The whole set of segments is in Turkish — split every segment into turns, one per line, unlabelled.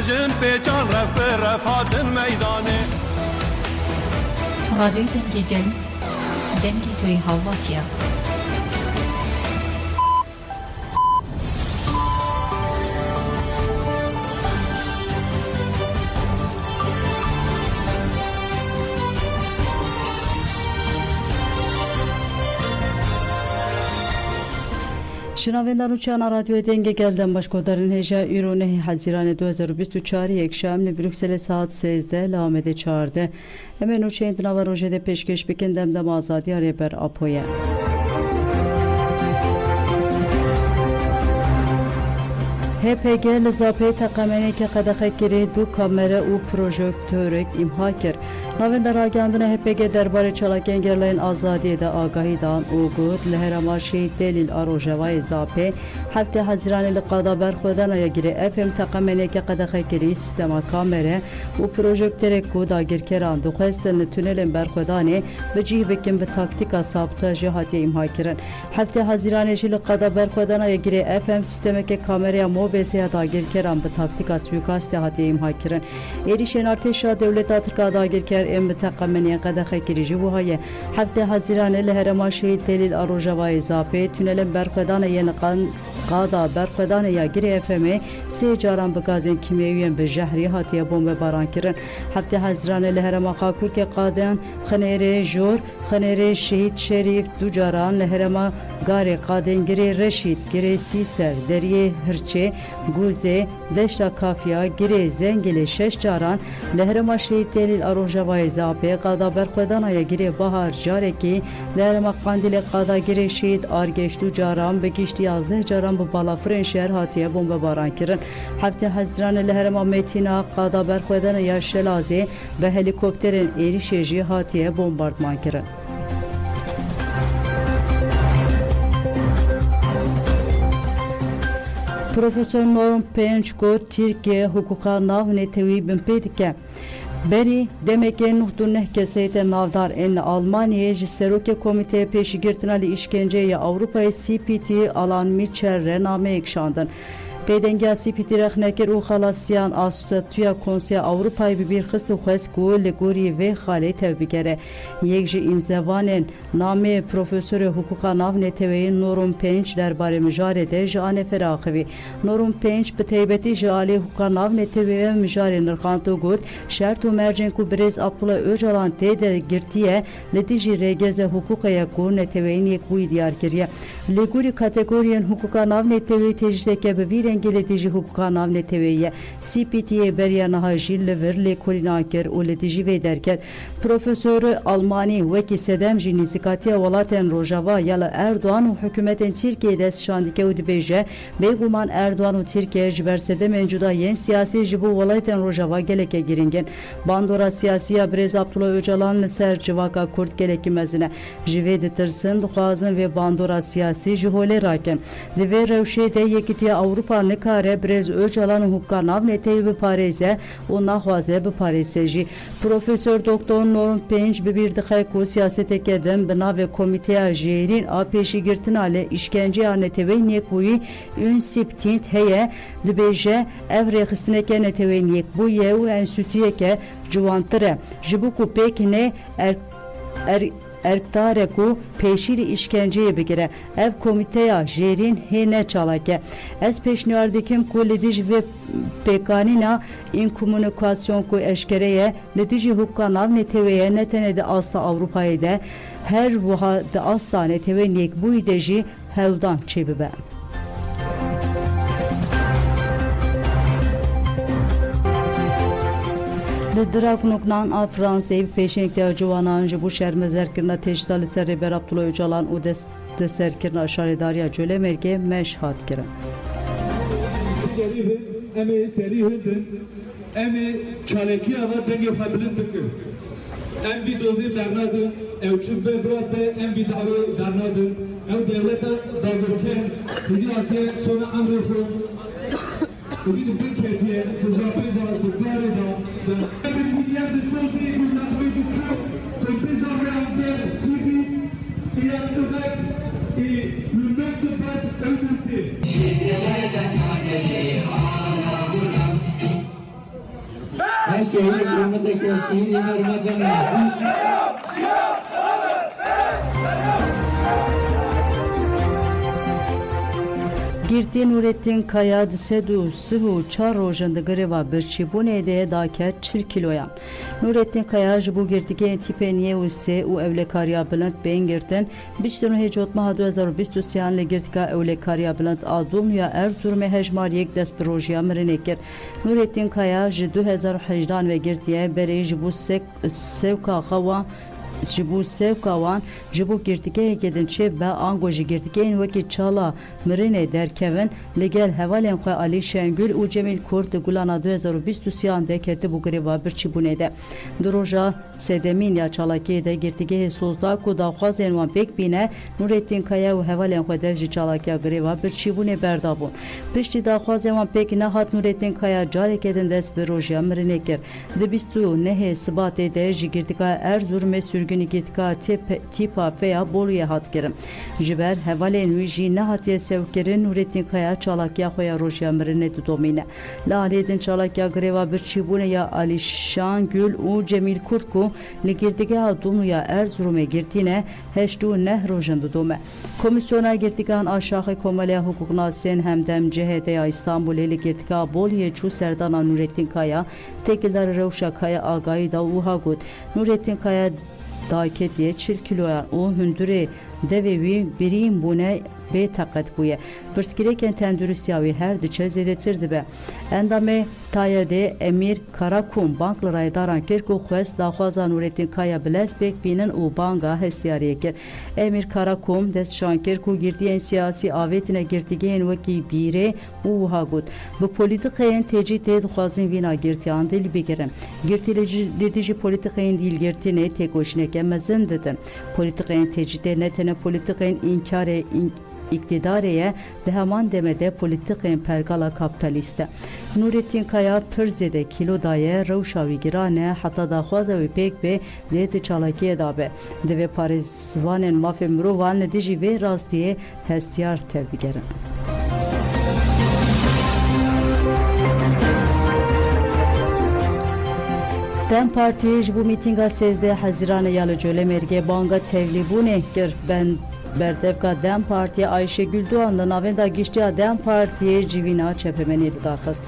مجن پیچان رفت رفاتن میدانه
رادیوی دنگی گل دنگی توی هاواتیا
شنوندگان چان رادیو دنگ گلدن باشکودارن هجا ایرونه حزیران 2024 یک شام بروکسل ساعت 13 لامده 14 امنو چند نو روزه ده پیشکش بکندم دم آزادی ریبر آپویه HPG لزاپه تقامنی که قدخه گیری دو کامره و پروژکتورک امها کرد. نوین آگاندن HPG درباره چلاکن گرلین آزادی ده آگاهی دان او گود لهرماشی دلیل آروژوای زاپه هفته حزیران لقادا برخودن یا گیری FM تقامنی که قدخه گیری سیستما کامره و پروژکتورک کود آگیر کران دو خستن تونل برخودانه بجیه بکن به تاکتیکا سابتاژی هاتی امها کرد. هفته حزیرانش لقادا برخودن یا گیری FM سیستم که کامره مو بسیار داغیر کردن به تاکتیک سویکاستی هاتی امها کردن. ایریشن ارتشا دولت ترکا داغیر کرد ام تقامنی قدخه کریجی و های هفته حزیران لهرماشی دلیل آروژوای زاپه تونل برخودان ینقان قادا برخودان یا گیری افمی سه جاران بگازین کیمیایی به جهری هاتی بمب باران کردن. هفته حزیران لهرما خاکور که قادن خنیره جور خنیره شهید شریف دو جاران لهرما گاری قادن گیری رشید گیری سیسر دریه هرچه گوزه دشتا کافیا گیری زنگل شش جاران لهرما شهید دلیل آروژوای زاپه قادا برخودان یا گیری بهار جاره کی لهرما قاندیل قادا گیری شهید آرگش دو جاران بگیشتی 11 جاران bu balafırın şehir hatiye bomba baran kirin. Hafte Haziran leherema metina qada berxwedan ya şelazi ve helikopterin erişeji hatiye bombardman kirin. Profesör Norm Penchko Türkiye hukuka navne tevibin pedike. Beri demeke nuhtun nehkeseyte navdar en Almanya'ya Seroke Komite peşigirtinali işkenceye Avrupa'ya CPT alan miçerre name ekşandın. Pedenga CPT rexneker u xalasyan astatuya konseya Avrupa'yı bir xısı xesku legori ve xale tevbigere. Yekji imzevanen name profesörü hukuka navne teveyin Norm Penç derbare müjarede jane feraxevi. Norm Penç beteybeti jale hukuka navne teveye müjare nırkanto gud şertu mercenku brez Abdullah Öcalan tede girtiye letici regeze hukukaya ku neteveyin yekbuy diyar kiriye. Legori kategoriyen hukuka navne teveyi tecdeke bevire İngilizce hukuka navne teveye CPT'ye beriyana hajil leverle kolinaker o letici ve derken profesörü Almani ve ki sedem jinizikatiye valaten Rojava yala Erdoğan hükümetin Türkiye'de şandike udbeje beguman Erdoğan Türkiye jibersede mencuda yen siyasi jibu valaten Rojava geleke giringen bandora siyasiya brez Abdullah Öcalan ser civaka kurt gelekimezine jive detirsin duazın ve bandora siyasi jihole raken ve revşede yekitiye Avrupa nekare brez Öcalan hukka navne teybi pareze o nahvaze bi pareseji Profesör Doktor Norm Penç bir dikhay ku siyasete kedem bina ve komiteye jerin a peşigirtin ale işkence aneteve nekuyi ün siptint heye lübeje evre xistineke neteve nekuye u ensütiyeke juvantıre jibuku pekine erktare ku peşiri işkenceye bigire ev komiteya jerin hene çalake ez peşniardikim ku lediş ve pekanina in komünikasyon ku eşkereye ledici hukka navne teveye netenede asla Avrupa'yı da her vuha da asla neteve nek bu ideji hevdan çebibe. Dragnoknan a Fransa'yı peşinkte juvanan bu şermezerkirna teştali serber Abdullah Öcalan o deserkirna şaridariya cöle merge meşhat kirin.
Emi serihindin, emi çaleki ava denge fabilindik. Em bir dozi darnadın, ev çubbe bıraktı, em bir davi darnadın, ev devlete dağırken, dedi ake sonra amruhu. Bugün bir ketiye, tuzapıyla, duklarıyla, bir milyar distortiye kullanmayı çok, sempez avrayanlar, sivil, iyantılar, ürünler de bas öldürdü.
شهید حکومت کشید حکومت
Girti Nurettin Kaya Sedu Sıhu Çar rojanda greva birçibune de dake 40 kiloyan. Nurettin Kaya bu girtike tipeniye use u evlekariya bilant beyin girtin. Biçtinu hecotma 2023 le girtika evlekariya bilant adumya Erzurum hejmar yek dest projeya mirinekir. Nurettin Kaya 2018 ve girtiye berej bu sevka xawa jibu sevkawan jibu girtike kedin çe ve angoji girtikein veki çala mirine derkevin legel hevalen xwe Ali Şengül û Cemil Kurt gulana 2023 de keti bu greva birçibune de droja sedemin ya çalaki de girtike sozda ku da xwazên wan pek bine Nurettin Kaya û hevalen xwe dev ji çalakiya greva birçibune berdabûn piştî da xwazên wan pek nehat Nurettin Kaya carek edin dest bi rojiya mirine kir di bîstû nehê Sibatê de ji girtika Erzurum günü girtika tipa veya Bolu'ya hat kirim. Jiber hevalên wî jî nehatiye sevkirin Nurettin Kaya çalakiya xwe ya rojiya mirine didomîne. Li alêdin çalakiya greva birçîbûnê ya Ali Şengül û Cemil Kurt ku li girtîgeha Dumluya Erzurumê girtîne heşt û neh rojan didome. Komisyona girtîgehan aşaxê Komaleya Hukuknasên Hemdem CHD ya İstanbulê li girtîgeha Boliyê çû serdana Nurettin Kaya tekildarî rewşa Kaya agayî da wiha got. Nurettin Kaya daketiye 40 kiloya o hündüre devevi biriyim bune be takat buye. Birskireken tendürüsyavi her diçe zedetirdi be. Endame tayede Emir Karakum banklı raydaran kirku xwest daxwaza Nurettin Kaya bilezbek binin u banga hestiyariye kir. Emir Karakum dest şankir ku girdiyen siyasi avetine girtigeyen veki bire u hagut. Bu politikayın tecite duxwazin vina girtiyan dil bigirin. Girtileci politikayın dil girtine tek hoşneke mezin dedin. Politikayın tecite netene politikayın inkare iktidareye de hemen demede politikayın pergala kapitaliste. Nurettin Kaya pirzede kilo daye rewşavi girane hatta da xwaza wî pek be dêti çalakiye dabe. Divê parêzvanên mafê mirovan li dijî vê rastiyê hestiyar tevbigerin. Dem Partiye ji bu mîtinga 13 Haziranê ya li Colemêrgê banga tevlîbûnê kir. Berdevka Dem Partiye Ayşegül Doğan li navenda giştiya Dem Partiye civîna çepemenê didaxist.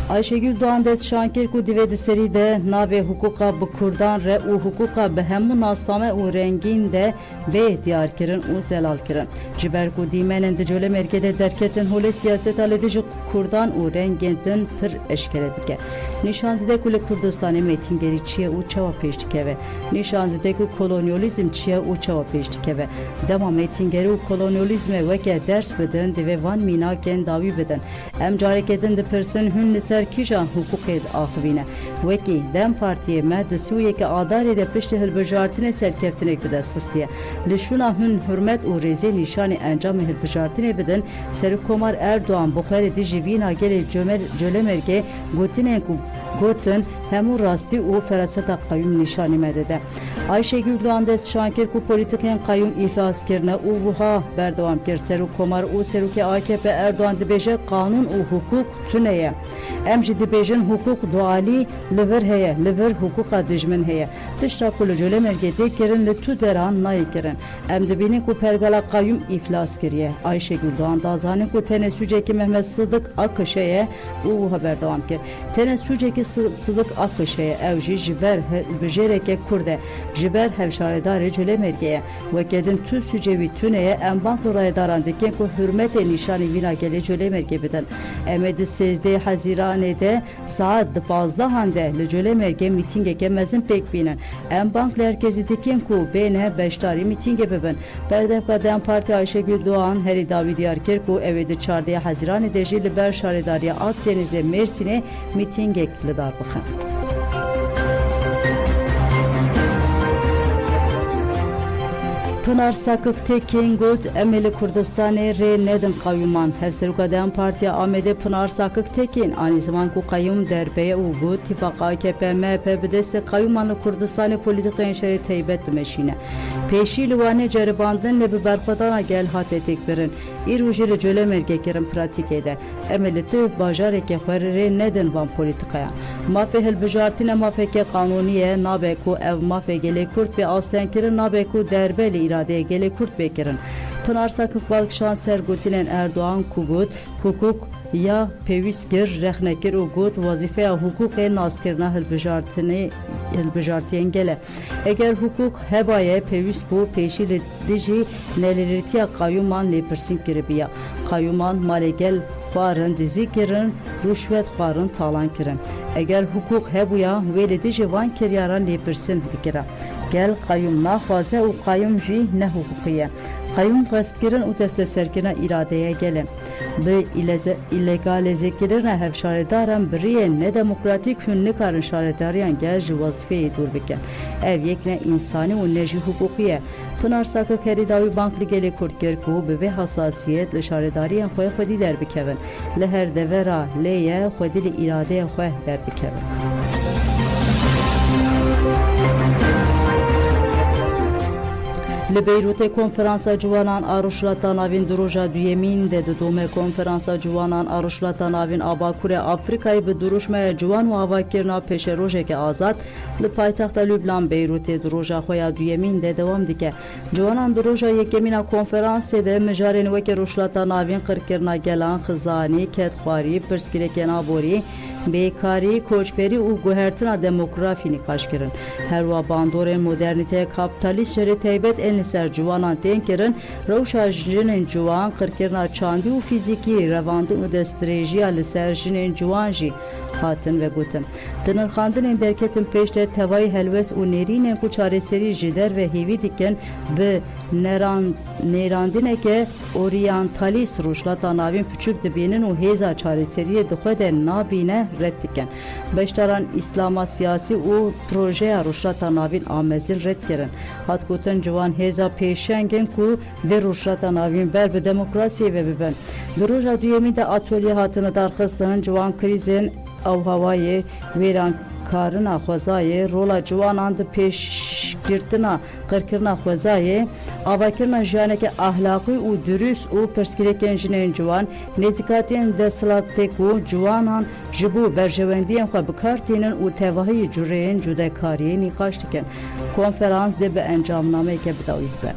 Ayşegül Doğan dest şankir ku divê di serî de navê hukuka bi Kurdan re û hukuka bi hemû nastame û rengîn de bê diyar kirin û zelal kirin. Ji ber ku dîmenên di Colemêrgê de derketin holê siyaseta li dijî Kurdan û rengên din pir eşkere dike. Nîşan dide ku li Kurdistanê mêtîngerî çi ye û çawa pêş dikeve. Nîşan dide ku kolonyalîzm çi ye û çawa pêş dikeve. Dema mêtîngerî û kolonyalîzmê weke ders bidin divê van mînakên dawî bidin. Em careke din dipirsin hûn li ser kîjan hukukê axivîne. Wekî Dem Partiye me di Sûyekê adarê de piştî hilbijartinê serkeftinê bi dest xistiye. Li şûna hûn hurmet û rêzê nîşanê encamê hilbijartinê bidin, Serokkomar Erdoğan bu xerê dijî vîna gelê Colemêrgê gotinên ku gotin hemû rastî û feraseta qayyum nîşanî me dide. Ayşegül Doğan dest şankir ku polîtikên qayyum îflas kirine û wiha berdewam kir. Serokkomar û Serokê AKP Erdoğan dibêje qanûn û hukuk tune ye. Em jî dibêjin hukuk dualî li vir heye, li vir hukuka dijmin heye. Tişta ku li Colemêrgê tê kirin li tu deran nayê kirin. Em dibînin ku pergala qayyum îflas kiriye. Ayşegül Doğan dazanin ku tenê sûcekî Mehmet Sıdık Akış heye û wiha berdewam kir. Tenê sûcekî Sıdık Akış heye ew jî ji ber bijêrekê Kurd e, ji ber hevşaredarê Colemêrgê ye. Wekedin tu sûcevî tuneye em banklu raydaran dikin ku hürmetê nîşanî vîna gelê Colemêrgê bidin. Em ê di 13 Haziranê de saat 12 de li Colemêrgê mîtingeke mezin pek bînin. Em bank li herkesî dikin ku bêne beşdarî mîtingê bibin. Berdevka Dem Parti Ayşegül Doğan herî dawî diyar kir ku ew ê di 14 Haziranê de jî li ber şaredariya Akdenizê Mêrsînê mîtingek li dar bixin. Pınar Sakık Tekin got emeli Kurdistanê rê nedin qayyuman. Hevseruka Dem Partiya Amedê Pınar Sakık Tekin anî zaman ku qayyum derbeye û got Tifaka AKP MHP bi destê qayyuman li Kurdistanê polîtikayên şerê teybet dimeşîne. Peşi liwane ceribandın le biberxwedana gel hate tekbirin. İru jî cöle mergekirin pratikede. Emeliti bajareke xwererê nedin van polîtikaya. Mafê hilbijartîne mafeke kanûniye nabe ku ev mafê gelê Kurd bê astenkirin nabe ku derbe li îradeyê gelê Kurd bêkirin. Pınarsa Kıkbalkşan sergotînên Erdoğan ku got hukuk ya pêwîst kir rexnekir û got wazîfeya hukûkê naskirina hilbijartiyên gele. Eger hukuk hebaye pêwîst bû pêşî li dijî nelêrîtiya qayûman lêpirsîn kiribiya. Qayûman malê gel xwarin dizî kirin, rûşvet xwarin talan kirin. Eger hukuk hebûya wê li dijî van kiryaran lêpirsîn dikire. Gel qayûm naxwaze û qayûm jî ne hukûkiye. Qayûm xwespkirin û desteserkirina îradeye gele. Bi îlegalizekirina hevşaredaran biriyê nedemokratîk hûn nikarin şaredariyan gel ji wazîfeyê dûr bikin. Ev yek ne însanî û ne jî hukûkî ye. Pınarsaka Kerîdawî Bank li gelê Kurd kir ku bi vê hesasiyet li şaredariyên xwe xwedî derbikevin. Li her devera lê ye xwedî li îradeyê xwe derbikevin. Li Beyrûtê konferansa ciwanan a rûşlata navîn di roja duyemîn de di domê konferansa ciwanan a rûşlata navîn a Bakurê Afrikayê bi duruşmeya ciwan û avakirina pêşerojeke azad li paytexta Lübnan Beyrûtê di roja xwe ya duyemîn de dewam dike. Ciwanan di roja yekemîna konferansê de mijarên weke rûşlata navîn qirkirina gelan, xizanî, ketxwarî, pirsgirêkên aborî, bêkarî, koçberî û guhertina demografî nîqaş kirin. Herwa bandorên modernîteye kapitalîst jî taybet ên li ser ciwanan tên kirin, rewşa jinên ciwan, qirkirina çandî û fîzîkî, revandin û destdirêjiya li ser jinên ciwan jî hatin vegotin. Di nirxandinên derketin pêş de tevayî helwest û nêrînên ku çareserî ji derve hêvî dikin bi nêrandineke oryantalîst rûşlata navîn piçûk dibînin û hêza çareseriyê di xwe de nabîne red dikin. Beşdaran îslama siyasî û projeya rûşlata navîn a mezin red kirin. Hat gotin ciwan hêza pêşengên ku vê rûşlata navîn ber bi demokrasiyê ve bibin. Di roja duyemîn de atölye hatine darxistin ciwan krîzên awhewayê wêrankarina xwezayê, rola ciwanan di pêşgirtina qirkirina xwezayê, avakirina jiyaneke ahlaqî û dürûst û pirsgirêkên jinên ciwan, nêzîkatiyên desthilatê ku ciwanan ji bo berjewendiyên xwe bikartînin û tevahiyê cûreyên cudekariyê nîqaş dikin. Konferans dê bi encamnameyeke bidawî bibe.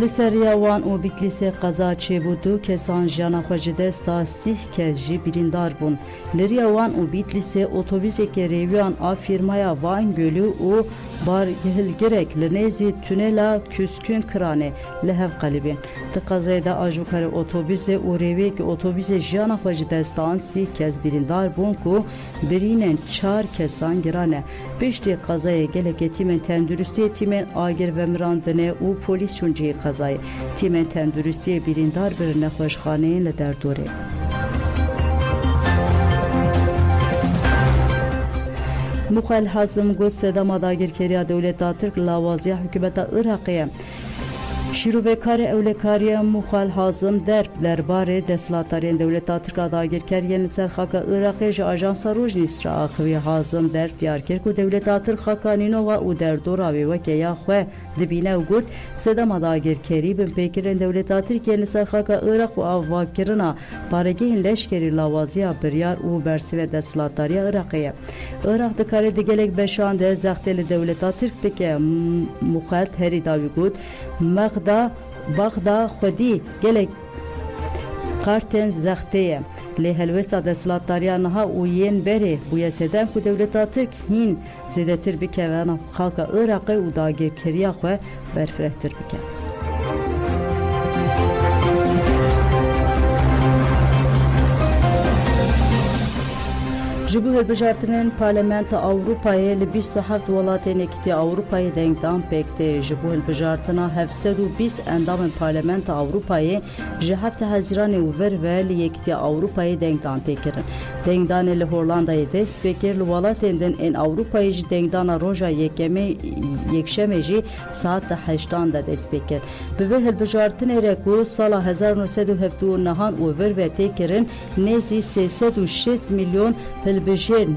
Li seriya wan û Bitlisê qeza çêbû du kesan jiyana xwe ji desta sih kes jî birîndar bûn. Li riya wan û Bitlisê otobüsekê rêviyan a firmaya Van Gölü û bargihilgirek li nêzî tünela Küskün Kiranê li hev qelibîn. Di qezayê de ajûkarê otobüsê û rêviyekî otobüsê jiyana xwe ji destan sih kes birîndar bûn ku birînên 4 kesan giran e. Piştî qezayê gelekê tîmên tenduristiyê tîmên agir vemirandinê û polîs çûn cihê qezayê. Tîmên tenduristiyê birîndar bir nexweşxaneyên li derdorê. Muxel Hazım got sedema dagirkeriya Dewleta Tirk lawaziya hikûmeta Iraqê. Şîrovêkarê ewlekariya Muxel Hazım derbarê desthilatariyên Dewleta Tirka dagirkeriyên li ser xaka Iraqê ji ajansa Rojnîsra axivî Hazım derb diyar kir ku Dewleta Tirk xaka nînova û derdora wê weke ya xwe dibîne û got sedema dagirkerî bin pêkirên Dewleta Tirkiyê li ser xaka Iraq û avakirina paregehên leşkerî lawaziya biryar û bersivê desthilatariya Iraqê ye. Iraq dikare di gelek beşan de zextê li Dewleta Tirk bike. Muxel herî dawî got Baxda xwedî gelek qartên zextê ye. Lê helwesta desthilatariya niha û yên berê bûye sedem ku Dewleta Tirk hîn zêdetir bike ve xaka Iraqê û dagirkeriya xwe berfirehtir bike. Ji bo hilbijartinên Parlamenta Ewropayê li 27 welatên Yekîtiya Ewropayê dengdan pêk tê. Ji bo hilbijartina 720 endamên Parlamenta Ewropayê ji 7 Hezîranê û vir ve li Yekîtiya Ewropayê dengdan tê kirin. Dengdanê li Holandayê dest pê kir li welatên din ên Ewropayê ji dengdana roja yekşemê jî saet 8 de dest pê kir. Bi vê hilbijartinê re ku sala 1979 û vir ve tê kirin nêzî 306 milyon hilbijêr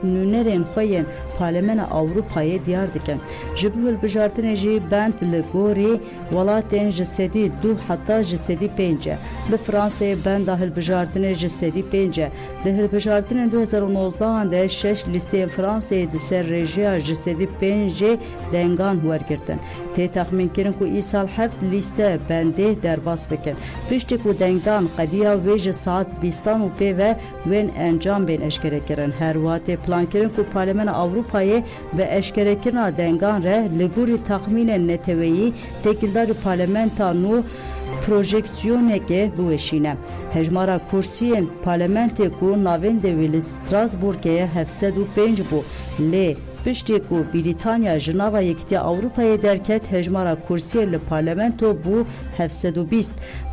nûnerên xwe yên Parlemena Ewropayê diyar dikin. Ji bo hilbijartinê jî bend li gorî welatên ji sedî 2 heta ji sedî 5 e. Li Fransayê benda hilbijartinê ji sedî 5 e. Di hilbijartinên 2019 de 6 lîsteyên Fransayê di ser rêjeya ji sedî 5 dengan wergirtin. Tê texmînkirin ku îsal 7 lîste bendê derbas bikin. Piştî ku dengdan qediya wê ji saet 25 ve wên encam bên eşkerekirin. Her wiha tê plankirin ku Parlemena Ewropayê bi eşkerekirina dengan re li gorî texmînên neteweyî têkildarî parlamenta nû projeksiyoneke biweşîne. Hejmara kursiyên parlamentê ku navendê wê li Strasbourgê 705 bû. Lê piştî ku Brîtanya ji nava Yekîtiya Ewropayê derket hejmara kursiyên li parlamento bû 720.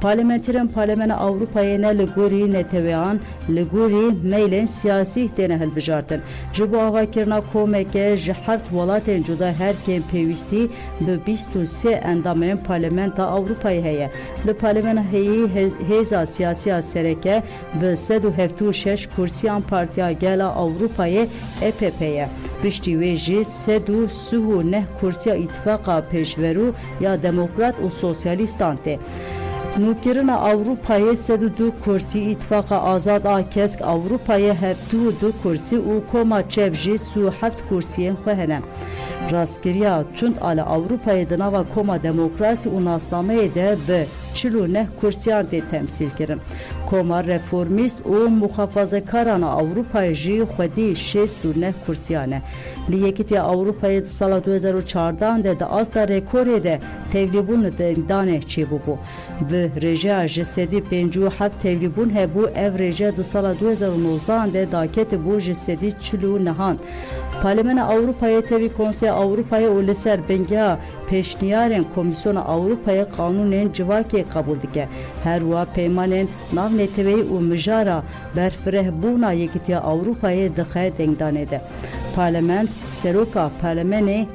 Parlamentêrên Parlemena Ewropayê ne li gorî neteweyan li gorî meylên siyasî têne hilbijartin. Ji bo avakirina komeke ji 7 welatên cuda herkên pêwîstî bi 23 endamên Parlamenta Ewropayê heye. Li Parlemena heyî hêza siyasiya sereke bi 176 kursiyan Partiya Gela Ewropayê EPP'ye. Piştî wê jî 139 kursiya îtifaqa pêşverû ya demokrat û sosyalîstan tê. Nûkirina Ewropayê 102 kursî îtifaqa azad a kesk Ewropayê 72 kursî û koma çev jî 27 kursiyên xwe hene. Rastgiriya tund ala Ewropayê di nava koma demokrasî û nasnameyê de bi 49 kursiyan tê temsîl kirin. Koma reformîst û muxafazekarana Ewropayê jî xwedî 69 kursiyan e. Li Yekîtiya Ewropayê di sala 2014 de di asta rekorê de tevlîbûn li dengdanê çêbûbû. Bi rêjeya ji sedî 57 tevlîbûn hebû, ev rêje di sala 2019 de daketibû ji sedî 49. Parlemena Ewropayê tevî Konseya Ewropayê û li ser bingeya pêşniyarên Komîsyona Ewropayê qanûnên civakê qebûl dike. Her wiha peymanên navneteweyî û mijara berfirehbûna Yekîtiya Ewropayê dixe dengdanê de. Parlament Seroka Parlemenê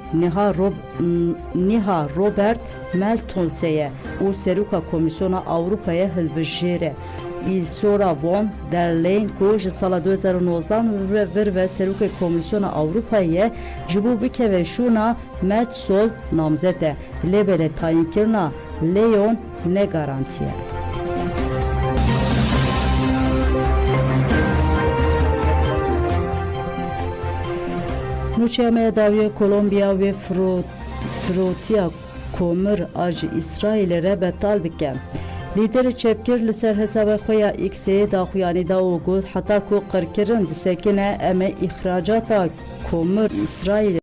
Niha Robert Meltonseye û Seroka Komîsyona Ewropayê hilbijêr e. Ursula von der Leyen ku ji sala 2019 vir ve Serokê Komîsyona Ewropayê ji bo bikeve şûna Metsol namzet e. Lê bêle tayînkirina Leyen ne garantiye. Nûçemeya dawiya Kolombiya ve firotiya komir a ji İsraîlê re betal bike. Lîderê çepkir li ser hesaba xwe ya X'ê daxuyanî da û got heta ku qirkirin disekine em ê îxracata komir İsraîlê